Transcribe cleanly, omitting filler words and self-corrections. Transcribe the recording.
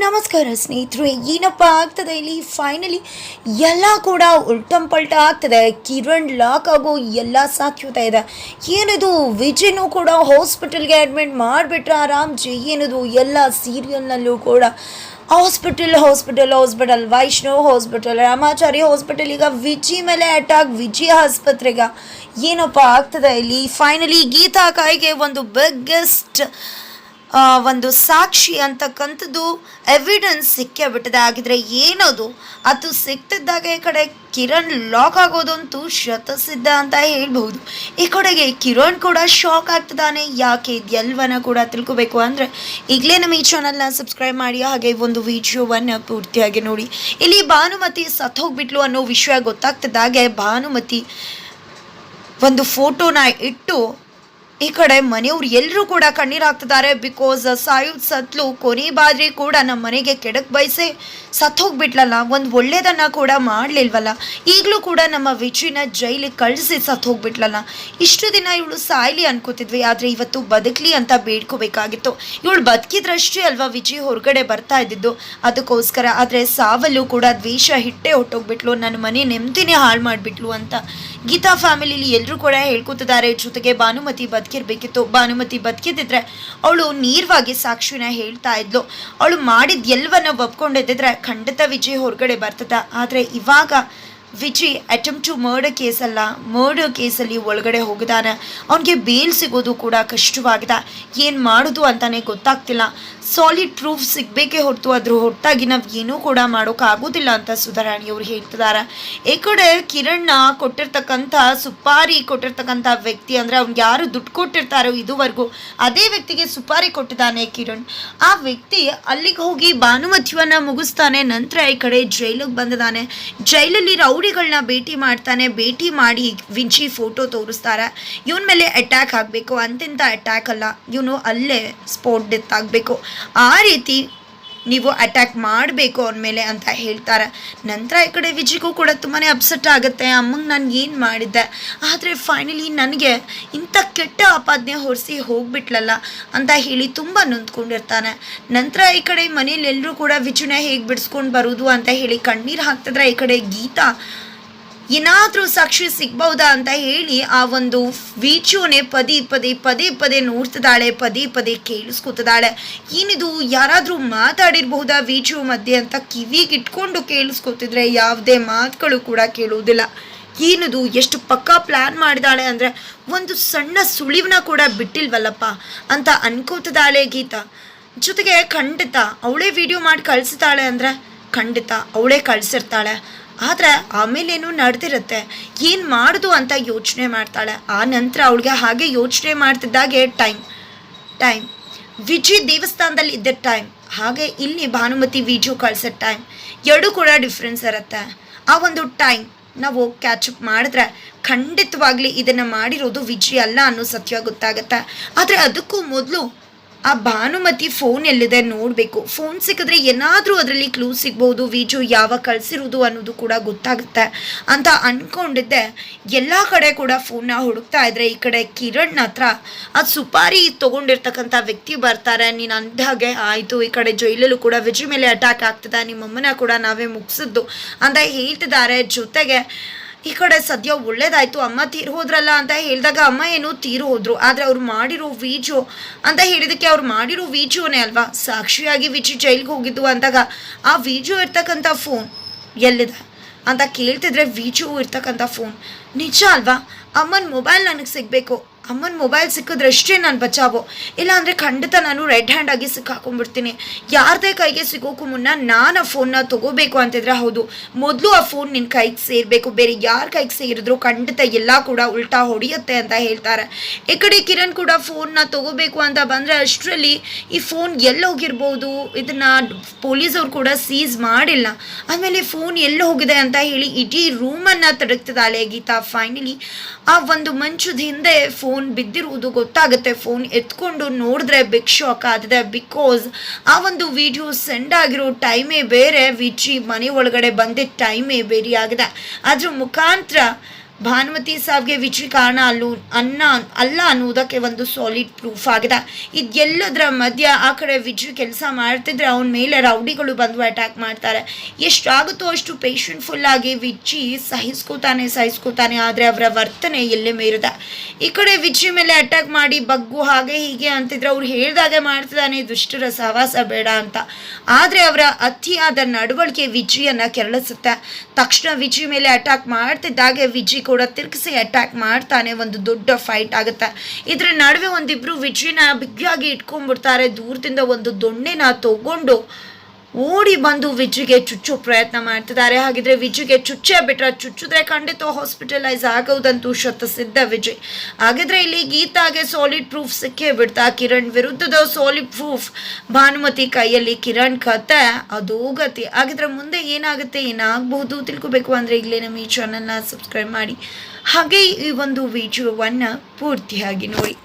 ನಮಸ್ಕಾರ ಸ್ನೇಹಿತರೆ, ಏನಪ್ಪ ಆಗ್ತದೆ ಇಲ್ಲಿ ಫೈನಲಿ ಎಲ್ಲ ಕೂಡ ಉಲ್ಟಂಪಲ್ಟ ಆಗ್ತದೆ. ಕಿರಣ್ ಲಾಕ್ ಆಗೋ ಎಲ್ಲ ಸಾಧ್ಯತೆ ಇದೆ. ಏನಿದು ವಿಜಯ್ನೂ ಕೂಡ ಹಾಸ್ಪಿಟಲ್ಗೆ ಅಡ್ಮಿಟ್ ಮಾಡಿಬಿಟ್ರೆ ಆರಾಮ್ಜಿ. ಏನಿದು ಎಲ್ಲ ಸೀರಿಯಲ್ನಲ್ಲೂ ಕೂಡ hospital Vaishnav hospital, Ramachari hospital, ಈಗ ವಿಜಿ ಮೇಲೆ ಅಟ್ಯಾಕ್, ವಿಜಯ ಆಸ್ಪತ್ರೆಗೆ ಏನಪ್ಪ ಆಗ್ತದೆ ಇಲ್ಲಿ ಫೈನಲಿ. ಗೀತಾ ಕಾಯಿಗೆ ಒಂದು ಬಿಗ್ಗೆಸ್ಟ್ ಒಂದು ಸಾಕ್ಷಿ ಅಂತಕ್ಕಂಥದ್ದು ಎವಿಡೆನ್ಸ್ ಸಿಕ್ಕೇ ಬಿಟ್ಟಿದೆ. ಆಗಿದ್ರೆ ಏನದು ಅದು ಸಿಕ್ತಿದ್ದಾಗ ಈ ಕಡೆ ಕಿರಣ್ ಲಾಕ್ ಆಗೋದಂತೂ ಶತಸಿದ್ಧ ಅಂತ ಹೇಳ್ಬಹುದು. ಈ ಕಡೆಗೆ ಕಿರಣ್ ಕೂಡ ಶಾಕ್ ಆಗ್ತದಾನೆ. ಯಾಕೆ ಎಲ್ಲವನ್ನ ಕೂಡ ತಿಳ್ಕೊಬೇಕು ಅಂದರೆ ಈಗಲೇ ನಮ್ಮ ಈ ಚಾನಲ್ನ ಸಬ್ಸ್ಕ್ರೈಬ್ ಮಾಡಿ, ಹಾಗೆ ಒಂದು ವಿಡಿಯೋವನ್ನು ಪೂರ್ತಿಯಾಗಿ ನೋಡಿ. ಇಲ್ಲಿ ಭಾನುಮತಿ ಸತ್ತೋಗ್ಬಿಟ್ಲು ಅನ್ನೋ ವಿಷಯ ಗೊತ್ತಾಗ್ತಿದ್ದಾಗೆ ಭಾನುಮತಿ ಒಂದು ಫೋಟೋನ ಇಟ್ಟು ಈ ಕಡೆ ಮನೆಯವ್ರು ಎಲ್ಲರೂ ಕೂಡ ಕಣ್ಣೀರು ಹಾಕ್ತಿದ್ದಾರೆ. ಬಿಕಾಸ್ ಸತ್ಲು ಕೊನೆ ಬಾದ್ರಿ ಕೂಡ ನಮ್ಮ ಮನೆಗೆ ಕೆಡಕ್ ಬಯಸೆ ಸತ್ತೋಗ್ಬಿಟ್ಲಲ್ಲ, ಒಂದು ಒಳ್ಳೇದನ್ನ ಕೂಡ ಮಾಡಲಿಲ್ವಲ್ಲ, ಈಗಲೂ ಕೂಡ ನಮ್ಮ ವಿಜಿನ ಜೈಲಿಗೆ ಕಳಿಸಿ ಸತ್ತೋಗ್ಬಿಟ್ಲಲ್ಲ. ಇಷ್ಟು ದಿನ ಇವಳು ಸಾಯ್ಲಿ ಅನ್ಕೋತಿದ್ವಿ, ಆದರೆ ಇವತ್ತು ಬದುಕಲಿ ಅಂತ ಬೇಡ್ಕೋಬೇಕಾಗಿತ್ತು. ಇವಳು ಬದುಕಿದ್ರಷ್ಟೇ ಅಲ್ವಾ ವಿಜಿ ಹೊರಗಡೆ ಬರ್ತಾ ಇದ್ದಿದ್ದು, ಅದಕ್ಕೋಸ್ಕರ. ಆದರೆ ಸಾವಲ್ಲೂ ಕೂಡ ದ್ವೇಷ ಹಿಟ್ಟೆ ಹೊಟ್ಟೋಗ್ಬಿಟ್ಲು, ನನ್ನ ಮನೆ ನೆಮ್ಮದಿನೇ ಹಾಳು ಮಾಡಿಬಿಟ್ಲು ಅಂತ ಗೀತಾ ಫ್ಯಾಮಿಲಿಲಿ ಎಲ್ಲರೂ ಕೂಡ ಹೇಳ್ಕೊತಿದ್ದಾರೆ. ಜೊತೆಗೆ ಭಾನುಮತಿ ಬದುಕಿರ್ಬೇಕಿತ್ತು. ಭಾನುಮತಿ ಬದುಕಿದ್ದಿದ್ರೆ ಅವಳು ನೇರವಾಗಿ ಸಾಕ್ಷಿನ ಹೇಳ್ತಾ ಇದ್ಲು. ಅವಳು ಮಾಡಿದ ಎಲ್ಲವನ್ನ ಒಪ್ಕೊಂಡಿದ್ದಿದ್ರೆ ಖಂಡಿತ ವಿಜಯ್ ಹೊರಗಡೆ ಬರ್ತದ. ಆದರೆ ಇವಾಗ ವಿಜಯ್ ಅಟೆಂಪ್ಟ್ ಟು ಮರ್ಡರ್ ಕೇಸಲ್ಲಿ ಒಳಗಡೆ ಹೋಗಿದ್ದಾನೆ. ಅವನಿಗೆ ಬೇಲ್ ಸಿಗೋದು ಕೂಡ ಕಷ್ಟವಾಗಿದೆ. ಏನು ಮಾಡೋದು ಅಂತಾನೆ ಗೊತ್ತಾಗ್ತಿಲ್ಲ. ಸಾಲಿಡ್ ಪ್ರೂಫ್ ಸಿಗಬೇಕೇ ಹೊರತು ಅದ್ರ ಹೊರತಾಗಿ ನಾವು ಏನೂ ಕೂಡ ಮಾಡೋಕ್ಕಾಗೋದಿಲ್ಲ ಅಂತ ಸುಧಾರಾಣಿಯವರು ಹೇಳ್ತಿದ್ದಾರೆ. ಈ ಕಡೆ ಕಿರಣ್ ಕೊಟ್ಟಿರ್ತಕ್ಕಂಥ ಸುಪಾರಿ ಕೊಟ್ಟಿರ್ತಕ್ಕಂಥ ವ್ಯಕ್ತಿ, ಅಂದರೆ ಅವ್ನಿಗೆ ಯಾರು ದುಡ್ಡು ಕೊಟ್ಟಿರ್ತಾರೋ ಇದುವರೆಗೂ ಅದೇ ವ್ಯಕ್ತಿಗೆ ಸುಪಾರಿ ಕೊಟ್ಟಿದ್ದಾನೆ ಕಿರಣ್. ಆ ವ್ಯಕ್ತಿ ಅಲ್ಲಿಗೆ ಹೋಗಿ ಭಾನುಮತಿಯನ್ನ ಮುಗಿಸ್ತಾನೆ. ನಂತರ ಈ ಕಡೆ ಜೈಲಿಗೆ ಬಂದಿದ್ದಾನೆ. ಜೈಲಲ್ಲಿ ರೌಡಿಗಳನ್ನ ಭೇಟಿ ಮಾಡ್ತಾನೆ. ಭೇಟಿ ಮಾಡಿ ವಿಜಿ ಫೋಟೋ ತೋರಿಸ್ತಾರೆ. ಇವನ ಮೇಲೆ ಅಟ್ಯಾಕ್ ಆಗಬೇಕು, ಅಂತಿಂತ ಅಟ್ಯಾಕ್ ಅಲ್ಲ, ಇವನು ಅಲ್ಲೇ ಸ್ಪಾಟ್ ಡೆತ್ ಆಗಬೇಕು, ಆ ರೀತಿ ನೀವು ಅಟ್ಯಾಕ್ ಮಾಡಬೇಕು ಅವನ ಮೇಲೆ ಅಂತ ಹೇಳ್ತಾರೆ. ನಂತರ ಈ ಕಡೆ ವಿಜಿಗೂ ಕೂಡ ತುಂಬಾ ಅಪ್ಸೆಟ್ ಆಗುತ್ತೆ. ಅಮ್ಮಂಗೆ ನಾನು ಏನು ಮಾಡಿದ್ದೆ, ಆದರೆ ಫೈನಲಿ ನನಗೆ ಇಂಥ ಕೆಟ್ಟ ಆಪಾದನೆ ಹೊರಿಸಿ ಹೋಗ್ಬಿಟ್ಲಲ್ಲ ಅಂತ ಹೇಳಿ ತುಂಬ ನೊಂದ್ಕೊಂಡಿರ್ತಾನೆ. ನಂತರ ಈ ಕಡೆ ಮನೇಲಿ ಎಲ್ಲರೂ ಕೂಡ ವಿಜುನ ಹೇಗೆ ಬಿಡಿಸ್ಕೊಂಡು ಬರೋದು ಅಂತ ಹೇಳಿ ಕಣ್ಣೀರು ಹಾಕ್ತಿದ್ರೆ ಈ ಕಡೆ ಗೀತಾ ಏನಾದರೂ ಸಾಕ್ಷಿ ಸಿಗ್ಬಹುದಾ ಅಂತ ಹೇಳಿ ಆ ಒಂದು ವಿಡಿಯೋನೇ ಪದೇ ನೋಡ್ತಿದ್ದಾಳೆ, ಪದೇ ಕೇಳಿಸ್ಕೊತಿದ್ದಾಳೆ. ಏನಿದು ಯಾರಾದರೂ ಮಾತಾಡಿರಬಹುದಾ ವಿಡಿಯೋ ಮಧ್ಯೆ ಅಂತ ಕಿವಿಗೆ ಇಟ್ಕೊಂಡು ಕೇಳಿಸ್ಕೊತಿದ್ರೆ ಯಾವುದೇ ಮಾತುಗಳು ಕೂಡ ಕೇಳುವುದಿಲ್ಲ. ಏನಿದು ಎಷ್ಟು ಪಕ್ಕಾ ಪ್ಲ್ಯಾನ್ ಮಾಡಿದಾಳೆ ಅಂದರೆ ಒಂದು ಸಣ್ಣ ಸುಳಿವನ್ನ ಕೂಡ ಬಿಟ್ಟಿಲ್ವಲ್ಲಪ್ಪ ಅಂತ ಅನ್ಕೋತಿದ್ದಾಳೆ ಗೀತಾ. ಜೊತೆಗೆ ಖಂಡಿತ ಅವಳೇ ವಿಡಿಯೋ ಮಾಡಿ ಕಳಿಸ್ತಾಳೆ ಅಂದರೆ ಖಂಡಿತ ಅವಳೇ ಕಳಿಸಿರ್ತಾಳೆ. ಆದರೆ ಆಮೇಲೇನು ನಡೆದಿರುತ್ತೆ, ಏನು ಮಾಡೋದು ಅಂತ ಯೋಚನೆ ಮಾಡ್ತಾಳೆ. ಆ ನಂತರ ಅವಳಿಗೆ ಹಾಗೆ ಯೋಚನೆ ಮಾಡ್ತಿದ್ದಾಗೆ ಟೈಮ್ ವಿಜಿ ದೇವಸ್ಥಾನದಲ್ಲಿ ಇದ್ದ ಟೈಮ್, ಹಾಗೆ ಇಲ್ಲಿ ಭಾನುಮತಿ ವಿಡಿಯೋ ಕಳಿಸೋ ಟೈಮ್ ಎರಡೂ ಕೂಡ ಡಿಫ್ರೆನ್ಸ್ ಇರುತ್ತೆ. ಆ ಒಂದು ಟೈಮ್ ನಾವು ಕ್ಯಾಚಪ್ ಮಾಡಿದ್ರೆ ಖಂಡಿತವಾಗ್ಲಿ ಇದನ್ನು ಮಾಡಿರೋದು ವಿಜಿ ಅಲ್ಲ ಅನ್ನೋ ಸತ್ಯ ಗೊತ್ತಾಗುತ್ತೆ. ಆದರೆ ಅದಕ್ಕೂ ಮೊದಲು ಆ ಭಾನುಮತಿ ಫೋನ್ ಎಲ್ಲಿದೆ ನೋಡಬೇಕು. ಫೋನ್ ಸಿಕ್ಕಿದ್ರೆ ಏನಾದರೂ ಅದರಲ್ಲಿ ಕ್ಲೂ ಸಿಗ್ಬೋದು, ವಿಜು ಯಾವಾಗ ಕಳಿಸಿರೋದು ಅನ್ನೋದು ಕೂಡ ಗೊತ್ತಾಗುತ್ತೆ ಅಂತ ಅಂದ್ಕೊಂಡಿದ್ದೆ. ಎಲ್ಲ ಕಡೆ ಕೂಡ ಫೋನ್ನ ಹುಡುಕ್ತಾ ಇದ್ರೆ ಈ ಕಡೆ ಕಿರಣ್ ಹತ್ರ ಅದು ಸುಪಾರಿ ತೊಗೊಂಡಿರ್ತಕ್ಕಂಥ ವ್ಯಕ್ತಿ ಬರ್ತಾರೆ. ನೀನು ಅಂದಾಗೆ ಆಯಿತು, ಈ ಕಡೆ ಜೈಲಲ್ಲೂ ಕೂಡ ವಿಜು ಮೇಲೆ ಅಟ್ಯಾಕ್ ಆಗ್ತದೆ, ನಿಮ್ಮಮ್ಮನ ಕೂಡ ನಾವೇ ಮುಗಿಸಿದ್ದು ಅಂತ ಹೇಳ್ತಿದ್ದಾರೆ. ಜೊತೆಗೆ ಈ ಕಡೆ ಸದ್ಯ ಒಳ್ಳೇದಾಯ್ತು, ಅಮ್ಮ ತೀರು ಹೋದ್ರಲ್ಲ ಅಂತ ಹೇಳಿದಾಗ ಅಮ್ಮ ಏನೋ ತೀರು ಹೋದ್ರು, ಆದರೆ ಅವ್ರು ಮಾಡಿರೋ ವಿಡಿಯೋ ಅಂತ ಹೇಳಿದಕ್ಕೆ ಅವ್ರು ಮಾಡಿರೋ ವಿಡಿಯೋನೇ ಅಲ್ವಾ ಸಾಕ್ಷಿಯಾಗಿ ವಿಜಿ ಜೈಲಿಗೆ ಹೋಗಿದ್ದು ಅಂದಾಗ ಆ ವಿಡಿಯೋ ಇರ್ತಕ್ಕಂಥ ಫೋನ್ ಎಲ್ಲಿದೆ ಅಂತ ಕೇಳ್ತಿದ್ರೆ ವಿಡಿಯೋ ಇರ್ತಕ್ಕಂಥ ಫೋನ್ ನಿಜ ಅಲ್ವಾ? ಅಮ್ಮನ ಮೊಬೈಲ್ ನನಗೆ ಸಿಗಬೇಕು, ಅಮ್ಮನ ಮೊಬೈಲ್ ಸಿಕ್ಕಿದ್ರಷ್ಟೇ ನಾನು ಬಚಾವೋ, ಇಲ್ಲ ಅಂದರೆ ಖಂಡಿತ ನಾನು ರೆಡ್ ಹ್ಯಾಂಡ್ ಆಗಿ ಸಿಕ್ಕಾಕೊಂಡ್ಬಿಡ್ತೀನಿ. ಯಾರದೇ ಕೈಗೆ ಸಿಗೋಕ್ಕೂ ಮುನ್ನ ನಾನು ಆ ಫೋನ್ನ ತೊಗೋಬೇಕು ಅಂತಿದ್ರೆ ಹೌದು, ಮೊದಲು ಆ ಫೋನ್ ನಿನ್ನ ಕೈಗೆ ಸೇರಬೇಕು, ಬೇರೆ ಯಾರ ಕೈಗೆ ಸೇರಿದ್ರು ಖಂಡಿತ ಎಲ್ಲ ಕೂಡ ಉಲ್ಟಾ ಹೊಡೆಯುತ್ತೆ ಅಂತ ಹೇಳ್ತಾರೆ. ಈ ಕಡೆ ಕಿರಣ್ ಕೂಡ ಫೋನ್ನ ತೊಗೋಬೇಕು ಅಂತ ಬಂದರೆ ಅಷ್ಟರಲ್ಲಿ ಈ ಫೋನ್ ಎಲ್ಲಿ ಹೋಗಿರ್ಬೋದು, ಇದನ್ನು ಪೊಲೀಸವ್ರು ಕೂಡ ಸೀಸ್ ಮಾಡಿಲ್ಲ. ಆಮೇಲೆ ಫೋನ್ ಎಲ್ಲಿ ಹೋಗಿದೆ ಅಂತ ಹೇಳಿ ಇಡೀ ರೂಮನ್ನು ತಡಕ್ತಿದ್ದಾಳೆ ಗೀತಾ. ಫೈನಲಿ ಆ ಒಂದು ಮಂಚದ ಹಿಂದೆ ಫೋನ್ ಬಿದ್ದಿರುವುದು ಗೊತ್ತಾಗುತ್ತೆ. ಫೋನ್ ಎತ್ಕೊಂಡು ನೋಡಿದ್ರೆ ಬಿಗ್ ಶಾಕ್ ಆಗಿದೆ. ಬಿಕಾಸ್ ಆ ಒಂದು ವಿಡಿಯೋ ಸೆಂಡ್ ಆಗಿರೋ ಟೈಮೇ ಬೇರೆ, ವಿಜಿ ಮನೆ ಒಳಗಡೆ ಬಂದಿದ್ದ ಟೈಮೇ ಬೇರೆ ಆಗಿದೆ. ಅದ್ರ ಮುಖಾಂತರ ಭಾನುಮತಿ ಸಾವ್ಗೆ ವಿಜಿ ಕಾರಣ ಅಲ್ಲ ಅನ್ನುವುದಕ್ಕೆ ಒಂದು ಸಾಲಿಡ್ ಪ್ರೂಫ್ ಆಗಿದೆ. ಇದೆಲ್ಲದರ ಮಧ್ಯ ಆ ಕಡೆ ವಿಜಿ ಕೆಲಸ ಮಾಡ್ತಿದ್ರೆ ಅವನ ಮೇಲೆ ರೌಡಿಗಳು ಬಂದು ಅಟ್ಯಾಕ್ ಮಾಡ್ತಾರೆ. ಎಷ್ಟಾಗುತ್ತೋ ಅಷ್ಟು ಪೇಷನ್ಫುಲ್ ಆಗಿ ವಿಜಿ ಸಹಿಸ್ಕೋತಾನೆ. ಆದರೆ ಅವರ ವರ್ತನೆ ಎಲ್ಲೇ ಮೀರಿದೆ. ಈ ಕಡೆ ವಿಜಿ ಮೇಲೆ ಅಟ್ಯಾಕ್ ಮಾಡಿ ಬಗ್ಗು ಹಾಗೆ ಹೀಗೆ ಅಂತಿದ್ರೆ ಅವ್ರು ಹೇಳ್ದಾಗೆ ಮಾಡ್ತಿದ್ದಾನೆ, ದುಷ್ಟರ ಸಹವಾಸ ಬೇಡ ಅಂತ. ಆದರೆ ಅವರ ಅತಿಯಾದ ನಡವಳಿಕೆ ವಿಜಿಯನ್ನ ಕೆರಳಿಸುತ್ತೆ. ತಕ್ಷಣ ವಿಜಿ ಮೇಲೆ ಅಟ್ಯಾಕ್ ಮಾಡ್ತಿದ್ದಾಗೆ ವಿಜಿ ಕೂಡ ತಿರುಗಿಸಿ ಅಟ್ಯಾಕ್ ಮಾಡ್ತಾನೆ. ಒಂದು ದೊಡ್ಡ ಫೈಟ್ ಆಗುತ್ತೆ. ಇದ್ರ ನಡುವೆ ಒಂದಿಬ್ರು ವಿಜಿನ ಬಿಗ್ಗಾಗಿ ಇಟ್ಕೊಂಡ್ಬಿಡ್ತಾರೆ. ದೂರದಿಂದ ಒಂದು ದೊಣ್ಣೆನ ತಗೊಂಡು ಓಡಿ ಬಂದು ವಿಜಿಗೆ ಚುಚ್ಚೋ ಪ್ರಯತ್ನ ಮಾಡ್ತಿದ್ದಾರೆ. ಹಾಗಿದ್ರೆ ವಿಜಿಗೆ ಚುಚ್ಚಿದ್ರೆ ಖಂಡಿತ ಹಾಸ್ಪಿಟಲೈಸ್ ಆಗೋದಂತೂ ಶತಸಿದ್ಧ ವಿಜಯ್. ಹಾಗಿದ್ರೆ ಇಲ್ಲಿ ಗೀತಾಗೆ ಸಾಲಿಡ್ ಪ್ರೂಫ್ ಸಿಕ್ಕೇ ಬಿಡ್ತಾ. ಕಿರಣ್ ವಿರುದ್ಧದ ಸಾಲಿಡ್ ಪ್ರೂಫ್ ಭಾನುಮತಿ ಕೈಯಲ್ಲಿ. ಕಿರಣ್ ಕತೆ ಅಧೋಗತಿ. ಹಾಗಿದ್ರೆ ಮುಂದೆ ಏನಾಗಬಹುದು ತಿಳ್ಕೊಬೇಕು ಅಂದ್ರೆ ಈಗಲೇ ನಮ್ಮ ಈ ಚಾನಲ್ನ ಸಬ್ಸ್ಕ್ರೈಬ್ ಮಾಡಿ, ಹಾಗೆ ಈ ಒಂದು ವಿಡಿಯೋವನ್ನು ಪೂರ್ತಿಯಾಗಿ ನೋಡಿ.